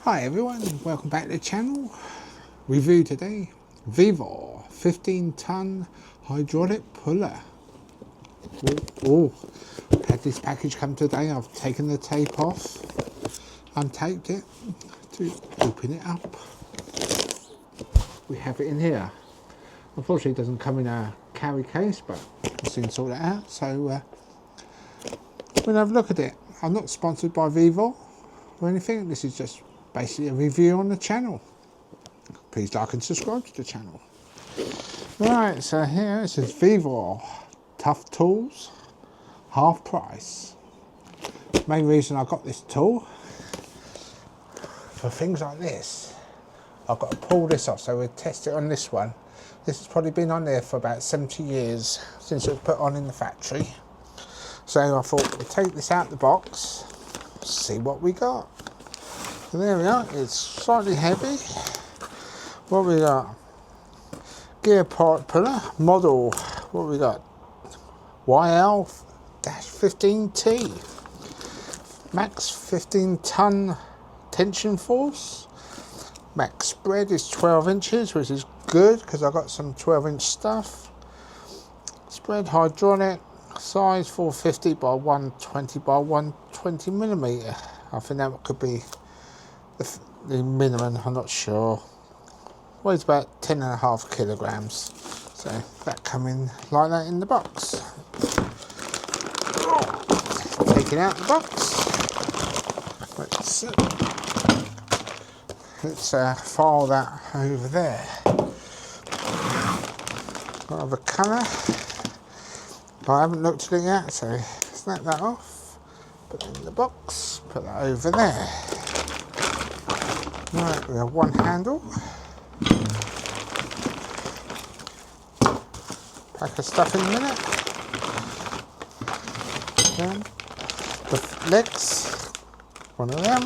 Hi everyone, welcome back to the channel. Review today, Vevor 15-ton hydraulic puller. Had this package come today. I've taken the tape off, untaped it to open it up. We have it in here. Unfortunately it doesn't come in a carry case, but we'll soon sort it out. So we'll have a look at it. I'm not sponsored by Vevor or anything. This is just basically a review on the channel. Please like and subscribe to the channel. Right, so here it says Vevor Tough Tools, half price. Main reason I got this tool for things like this, I've got to pull this off, so we'll test it on this one. This has probably been on there for about 70 years since it was put on in the factory. So I thought we'll take this out the box, see what we got. So there we are, it's slightly heavy. What we got? Gear part puller, model, what we got? YL-15T. Max 15-ton tension force. Max spread is 12 inches, which is good because I got some 12-inch stuff. Spread hydraulic, size 450 by 120 by 120 millimeter. I think that could be the minimum, I'm not sure. Weighs about 10.5 kilograms. So that come in like that in the box. Take it out the box. Let's file that over there. Got another colour. I haven't looked at it yet, so snap that off. Put it in the box. Put that over there. Right, we have one handle. Pack of stuff in a minute. Then the legs, one of them.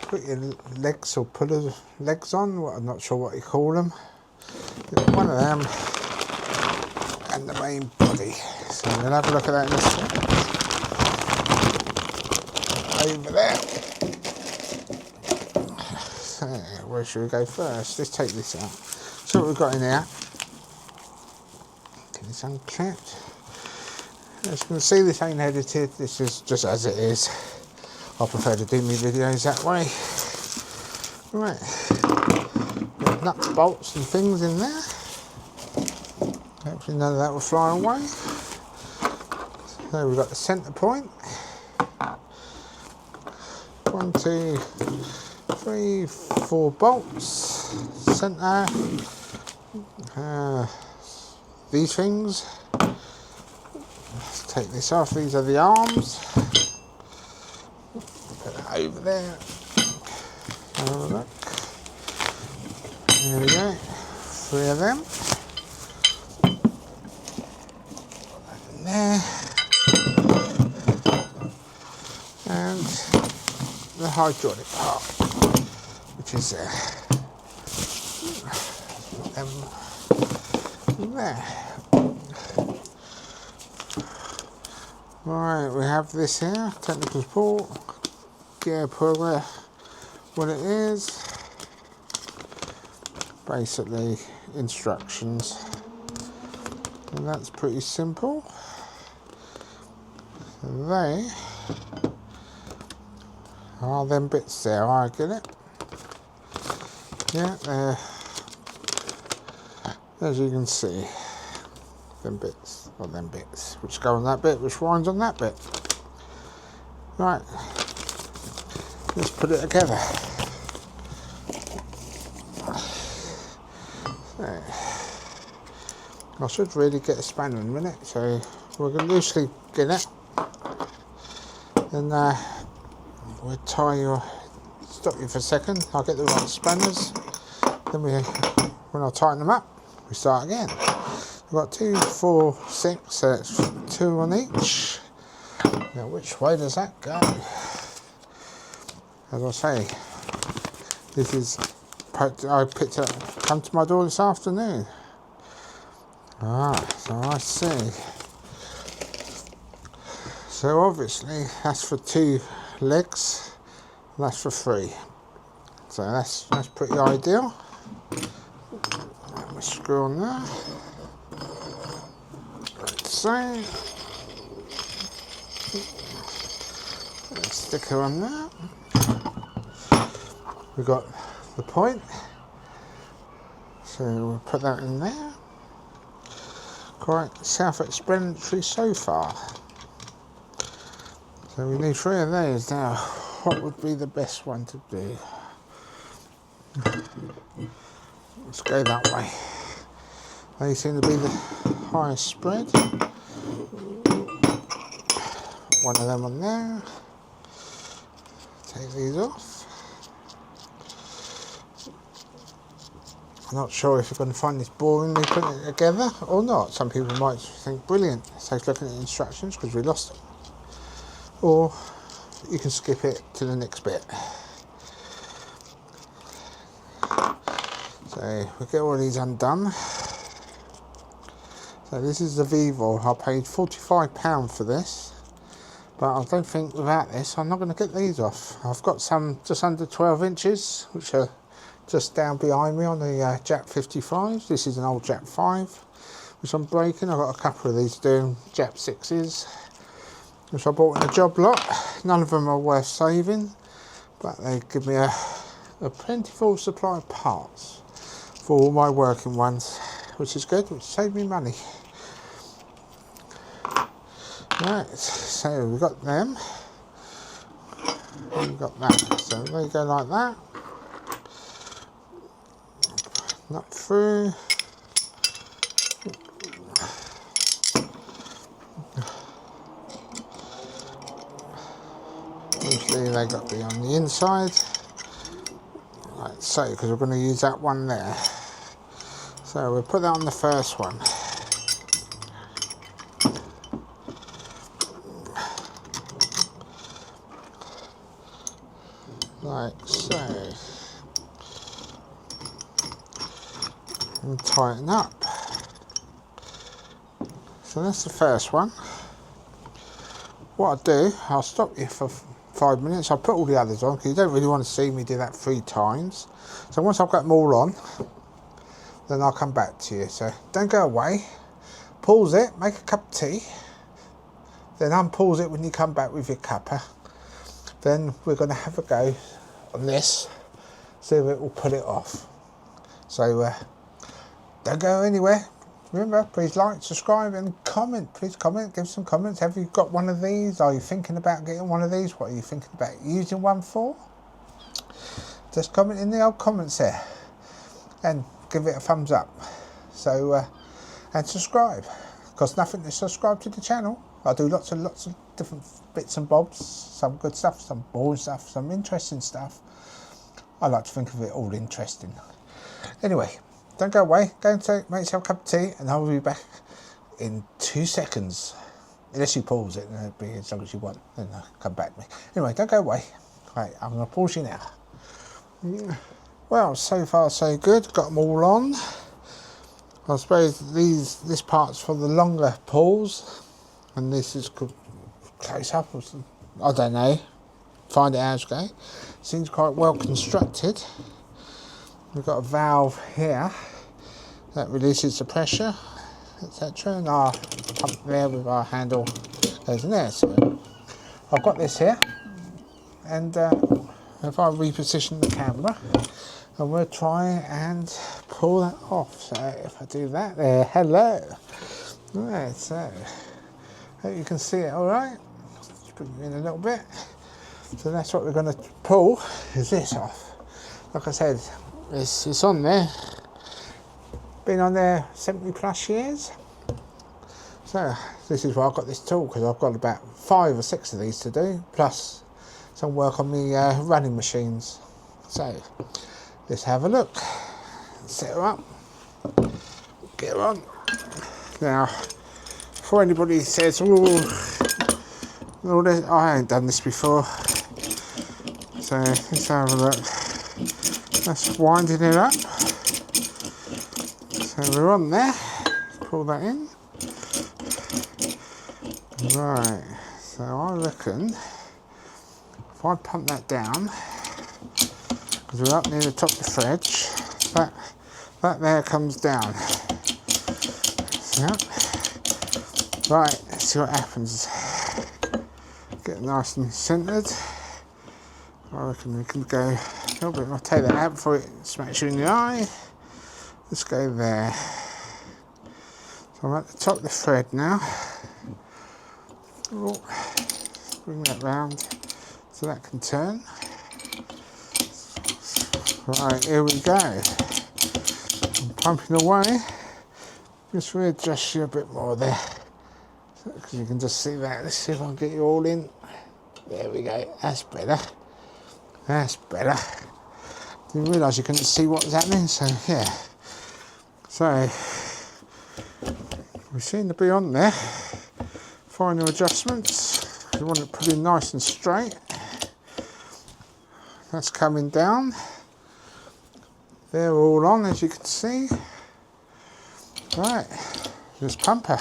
Put your legs or puller legs on, I'm not sure what you call them. One of them, and the main body. So we'll have a look at that in a second. Over there. So where should we go first? Let's take this out. So what we've got in here. Get this unclipped. As you can see, this ain't edited. This is just as it is. I prefer to do my videos that way. Right. Got nuts, bolts and things in there. Hopefully none of that will fly away. So we've got the centre point. 1, 2, 3, 4 bolts. Centre. These things. Let's take this off. These are the arms. Put it over there. Have a look. There we go. 3 of them. Put that in there. And the hydraulic part, which is there. There. Right, we have this here, technical support, gear puller, what it is, basically instructions, and that's pretty simple. They are them bits there, I get it. Yeah, as you can see, them bits, which go on that bit, which winds on that bit. Right, let's put it together. So, I should really get a spanner in a minute, so we're going to loosely get it. Then we'll stop you for a second, I'll get the right spanners. Then when I tighten them up, we start again. We've got 2, 4, 6, so that's 2 on each. Now which way does that go? As I say, this is, I picked it up, come to my door this afternoon. So I see. So obviously that's for 2 legs, and that's for 3. So that's pretty ideal. Let me screw on there. Like so. Sticker on there. We've got the point. So we'll put that in there. Quite self-explanatory so far. So we need 3 of those. Now, what would be the best one to do? Let's go that way. They seem to be the highest spread. One of them on there. Take these off. I'm not sure if you're going to find this boring me putting it together or not. Some people might think brilliant. Take a look at the instructions because we lost them. Or you can skip it to the next bit. So we'll get all these undone. So this is the Vevor. I paid £45 for this. But I don't think without this I'm not going to get these off. I've got some just under 12 inches which are just down behind me on the Jap 55. This is an old Jap 5 which I'm breaking. I've got a couple of these doing Jap 6s which I bought in a job lot. None of them are worth saving, but they give me a plentiful supply of parts for all my working ones, which is good, which saved me money. Right, so we've got them, and we've got that, so they go like that, not through, usually they got to be on the inside, like so, because we're going to use that one there, so we'll put that on the first one. Like so, and tighten up. So that's the first one. What I'll do, I'll stop you for 5 minutes. I'll put all the others on because you don't really want to see me do that 3 times. So once I've got them all on, then I'll come back to you. So don't go away. Pause it, make a cup of tea, then unpause it when you come back with your cuppa. Then we're going to have a go on this, see if it will put it off. So don't go anywhere. Remember, please like, subscribe and comment. Please comment, give some comments. Have you got one of these? Are you thinking about getting one of these? What are you thinking about using one for? Just comment in the old comments there and give it a thumbs up. So and subscribe. Costs nothing to subscribe to the channel. I do lots of different bits and bobs, some good stuff, some boring stuff, some interesting stuff. I like to think of it all interesting. Anyway, don't go away, go and make yourself a cup of tea and I'll be back in 2 seconds. Unless you pause it, and it'll be as long as you want, then come back to me. Anyway, don't go away. Right, I'm going to pause you now. Well, so far so good, got them all on. I suppose this part's for the longer pulls. And this is close up, I don't know, find it as go. Seems quite well constructed. We've got a valve here that releases the pressure, etc. And our pump there with our handle goes in there. So I've got this here, and if I reposition the camera, and we'll try and pull that off. So if I do that there, hello. Right, so hope you can see it all right. Just put it in a little bit. So that's what we're going to pull, is this off. Like I said, it's on there. Been on there 70 plus years. So this is why I've got this tool, because I've got about 5 or 6 of these to do, plus some work on the running machines. So let's have a look. Set her up. Get her on. Now, before anybody says, oh, I ain't done this before. So let's have a look. That's winding it up. So we're on there. Pull that in. Right. So I reckon if I pump that down, because we're up near the top of the fridge, that there comes down. So, right, let's see what happens. Get it nice and centred. I reckon we can go a little bit more. Take that out before it smacks you in the eye. Let's go there. So I'm at the top of the thread now. Oh, bring that round so that can turn. Right, here we go. I'm pumping away. Just readjust you a bit more there, because you can just see that. Let's see if I can get you all in. There we go. That's better. That's better. Didn't realise you couldn't see what was happening. So yeah. So we seem to be on there. Final adjustments. You want it pretty nice and straight. That's coming down. They're all on, as you can see. Right, this pumper.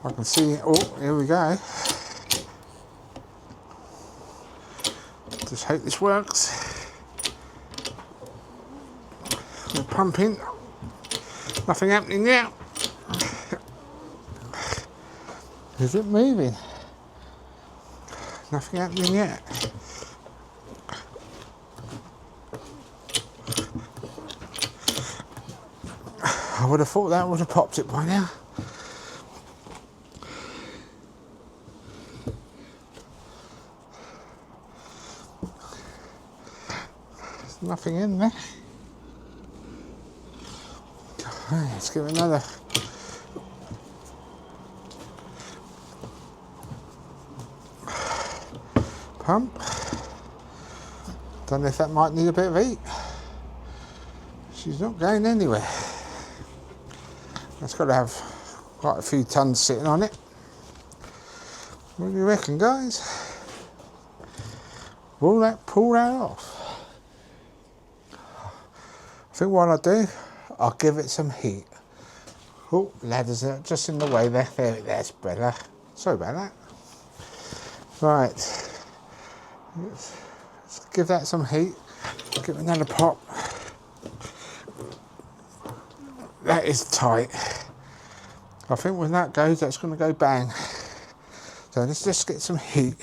I can see, oh, here we go. Just hope this works. We're pumping. Nothing happening yet. Is it moving? Nothing happening yet. I would have thought that would have popped it by now. There's nothing in there. Right, let's give it another. Pump. Don't know if that might need a bit of heat. She's not going anywhere. It's got to have quite a few tons sitting on it. What do you reckon, guys? Will that pull that off? I think what I'll do, I'll give it some heat. Oh, ladders are just in the way there. That's better. Sorry about that. Right. Let's give that some heat. Give it another pop. That is tight. I think when that goes, that's going to go bang. So let's just get some heat.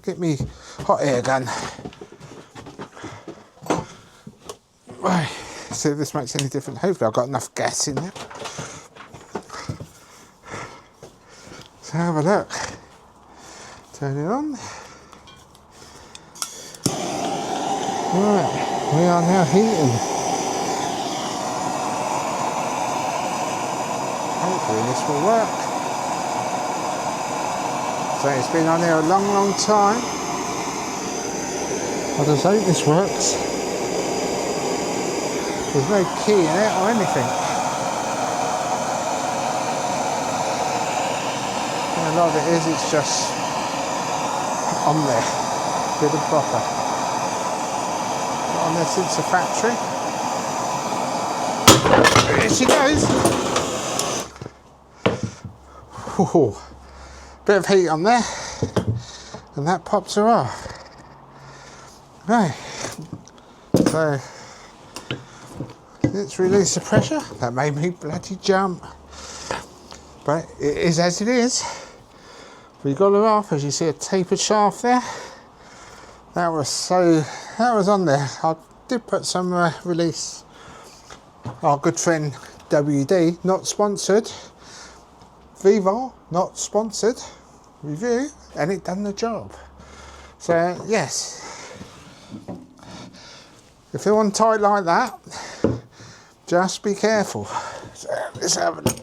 Get me hot air gun. Right. See if this makes any difference. Hopefully I've got enough gas in there. So have a look. Turn it on. Right, we are now heating. Hopefully this will work. So it's been on here a long, long time. I just hope this works. There's no key in it or anything. And a lot of it is, it's just on there, good and proper. Got on there since the factory. Here she goes. Ooh, bit of heat on there, and that pops her off. Right, so let's release the pressure. That made me bloody jump, but it is as it is. We got her off, as you see, a tapered shaft there. That was on there. I did put some release. Our good friend WD, not sponsored. Vevor, not sponsored, review, and it done the job. So yes, if they're on tight like that, just be careful. So let's have a look.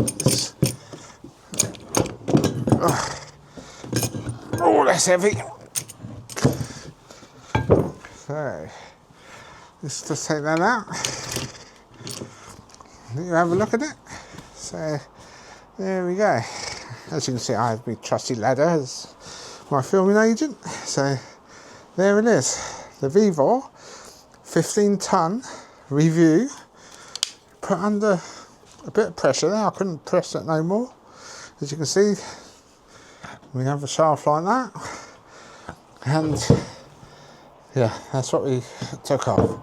Oh, that's heavy. So let's just take that out. You have a look at it. So there we go. As you can see, I have my trusty ladder as my filming agent. So there it is. The Vevor 15-ton review. Put under a bit of pressure there. I couldn't press it no more. As you can see, We have a shaft like that, and yeah, that's what we took off.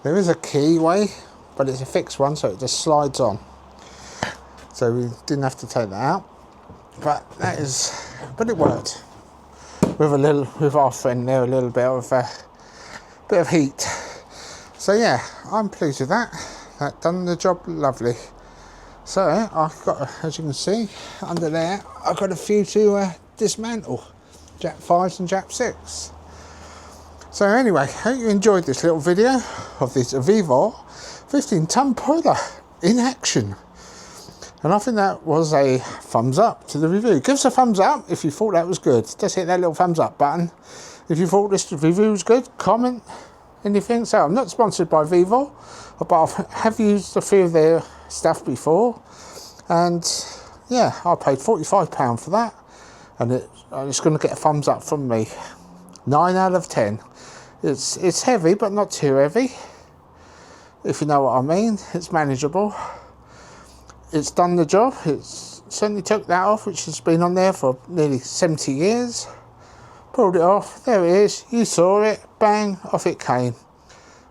There is a keyway, but it's a fixed one, so it just slides on. So we didn't have to take that out, but it worked. With our friend there, a little bit of heat. So yeah, I'm pleased with that. That done the job lovely. So I've got, as you can see, under there, I've got a few to dismantle. Jap 5s and Jap 6. So anyway, hope you enjoyed this little video of this Vevor 15-ton puller in action. And I think that was a thumbs up to the review. Give us a thumbs up if you thought that was good. Just hit that little thumbs up button. If you thought this review was good, comment anything. So I'm not sponsored by Vevor, but I have used a few of their stuff before. And yeah, I paid £45 for that. And it's going to get a thumbs up from me. 9 out of 10. It's heavy, but not too heavy. If you know what I mean. It's manageable. It's done the job. It's certainly took that off, which has been on there for nearly 70 years. Pulled it off. There it is. You saw it. Bang. Off it came.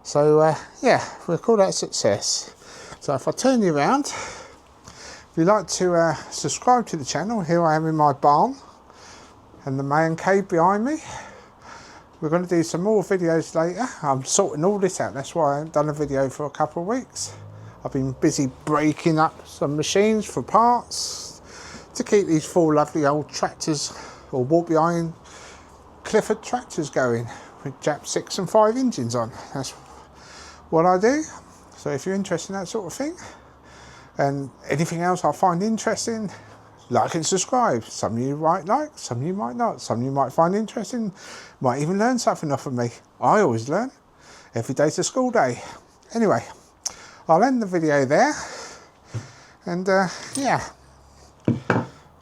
So, yeah, we'll call that a success. So if I turn you around, if you'd like to subscribe to the channel, here I am in my barn and the Mancave behind me. We're going to do some more videos later. I'm sorting all this out. That's why I haven't done a video for a couple of weeks. I've been busy breaking up some machines for parts to keep these 4 lovely old tractors or walk behind Clifford tractors going with Jap 6 and 5 engines on. That's what I do. So if you're interested in that sort of thing and anything else I find interesting, like and subscribe. Some of you might like, some of you might not. Some of you might find interesting, might even learn something off of me. I always learn. Every day's a school day. Anyway, I'll end the video there. And yeah,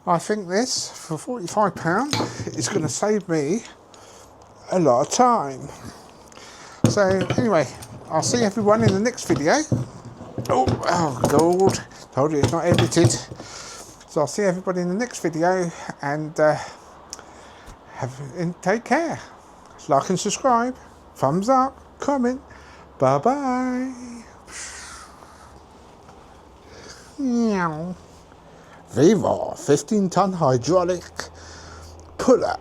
I think this, for £45, is going to save me a lot of time. So anyway, I'll see everyone in the next video. Oh God, told you it's not edited. So I'll see everybody in the next video, and take care. Like and subscribe, thumbs up, comment, bye bye. Vevor 15-ton hydraulic puller.